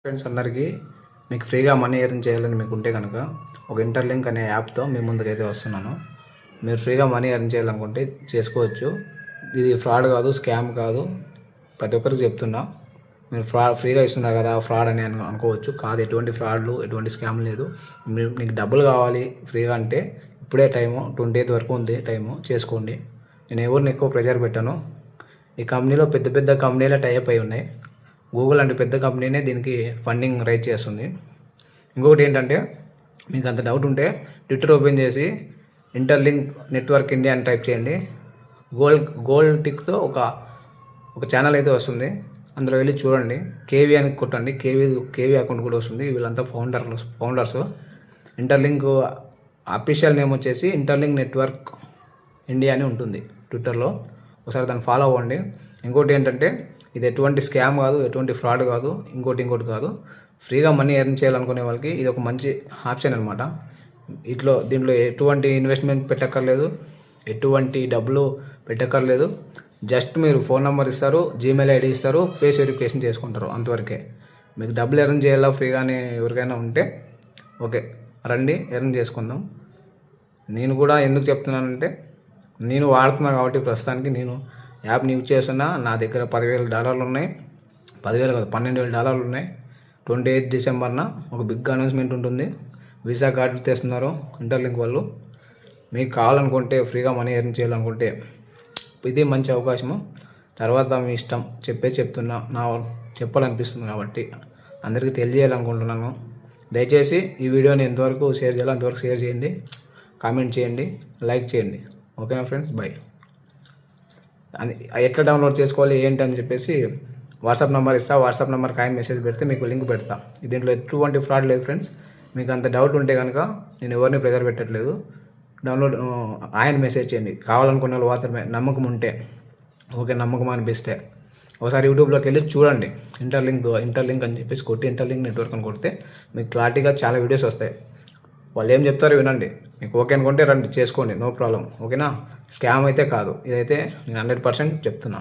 Friends అందరికీ మీకు ఫ్రీగా మనీ ఎర్న్ చేయాలని మీకు ఉంటే కనుక ఒక ఇంటర్లింక్ అనే యాప్తో మీ ముందుకైతే వస్తున్నాను. మీరు ఫ్రీగా మనీ ఎర్న్ చేయాలనుకుంటే చేసుకోవచ్చు. ఇది ఫ్రాడ్ కాదు, స్కామ్ కాదు. ప్రతి ఒక్కరికి చెప్తున్నా, మీరు ఫ్రీగా ఇస్తున్నారు కదా ఫ్రాడ్ అని అనుకోవచ్చు. కాదు, ఎటువంటి ఫ్రాడ్లు ఎటువంటి స్కామ్ లేదు. మీకు డబ్బులు కావాలి ఫ్రీగా అంటే ఇప్పుడే టైము 28th వరకు ఉంది టైము, చేసుకోండి. నేను ఎవరిని ఎక్కువ ప్రెజర్ పెట్టాను. ఈ కంపెనీలో పెద్ద పెద్ద కంపెనీలే టైప్ అయి ఉన్నాయి. గూగుల్ అంటే పెద్ద కంపెనీనే దీనికి ఫండింగ్ రైజ్ చేస్తుంది. ఇంకొకటి ఏంటంటే, మీకు అంత డౌట్ ఉంటే ట్విట్టర్ ఓపెన్ చేసి ఇంటర్లింక్ నెట్వర్క్ ఇండియా అని టైప్ చేయండి. గోల్డ్ టిక్తో ఒక ఛానల్ అయితే వస్తుంది. అందులో వెళ్ళి చూడండి. కేవీ అని కొట్టండి. కేవీ అకౌంట్ కూడా వస్తుంది. వీళ్ళంతా ఫౌండర్స్. ఇంటర్లింక్ అఫీషియల్ నేమ్ వచ్చేసి ఇంటర్లింక్ నెట్వర్క్ ఇండియా అని ఉంటుంది ట్విట్టర్లో. ఒకసారి దాన్ని ఫాలో అవ్వండి. ఇంకోటి ఏంటంటే, ఇది ఎటువంటి స్కామ్ కాదు, ఎటువంటి ఫ్రాడ్ కాదు, ఇంకోటి కాదు. ఫ్రీగా మనీ ఎర్న్ చేయాలనుకునే వాళ్ళకి ఇది ఒక మంచి ఆప్షన్ అనమాట. దీంట్లో ఎటువంటి ఇన్వెస్ట్మెంట్ పెట్టక్కర్లేదు, ఎటువంటి డబ్బులు పెట్టక్కర్లేదు. జస్ట్ మీరు ఫోన్ నెంబర్ ఇస్తారు, జీమెయిల్ ఐడి ఇస్తారు, ఫేస్ వెరిఫికేషన్ చేసుకుంటారు, అంతవరకే. మీకు డబ్బులు ఎర్న్ చేయాలా ఫ్రీగా అని ఎవరికైనా ఉంటే ఓకే, రండి ఎర్న్ చేసుకుందాం. నేను కూడా ఎందుకు చెప్తున్నానంటే, నేను వాడుతున్నా కాబట్టి ప్రస్తుతానికి నేను యాప్ని యూజ్ చేస్తున్నా. నా దగ్గర $10,000 ఉన్నాయి. 10,000 కాదు, $12,000 ఉన్నాయి. 28th డిసెంబర్న ఒక బిగ్ అనౌన్స్మెంట్ ఉంటుంది. వీసా కార్డు తెస్తున్నారు ఇంటర్లింక్ వాళ్ళు. మీకు కావాలనుకుంటే ఫ్రీగా మనీ ఎర్న్ చేయాలనుకుంటే ఇది మంచి అవకాశము. తర్వాత మీ ఇష్టం. చెప్తున్నా, చెప్పాలనిపిస్తుంది కాబట్టి అందరికీ తెలియజేయాలనుకుంటున్నాను. దయచేసి ఈ వీడియోని ఎంతవరకు షేర్ చేయాలో అంతవరకు షేర్ చేయండి, కామెంట్ చేయండి, లైక్ చేయండి. ఓకేనా ఫ్రెండ్స్, బాయ్. ఎట్లా డౌన్లోడ్ చేసుకోవాలి ఏంటి అని చెప్పేసి వాట్సాప్ నెంబర్ ఇస్తా. వాట్సాప్ నెంబర్కి ఆయన మెసేజ్ పెడితే మీకు లింక్ పెడతా. దీంట్లో ఎటువంటి ఫ్రాడ్ లేదు ఫ్రెండ్స్. మీకు అంత డౌట్ ఉంటే కనుక నేను ఎవరిని ప్రెజర్ పెట్టట్లేదు. డౌన్లోడ్ ఆయన మెసేజ్ చేయండి. కావాలనుకున్న వాళ్ళు మాత్రమే, నమ్మకం ఉంటే ఓకే, నమ్మకం అనిపిస్తే ఒకసారి యూట్యూబ్లోకి వెళ్ళి చూడండి. ఇంటర్లింక్ అని చెప్పేసి కొట్టి ఇంటర్లింక్ నెట్వర్క్ అని కొడితే మీకు క్లారిటీగా చాలా వీడియోస్ వస్తాయి. వాళ్ళు ఏం చెప్తారో వినండి. మీకు ఓకే అనుకుంటే రండి, చేసుకోండి, నో ప్రాబ్లం. ఓకేనా? స్కామ్ అయితే కాదు, ఇదైతే నేను 100% చెప్తున్నా.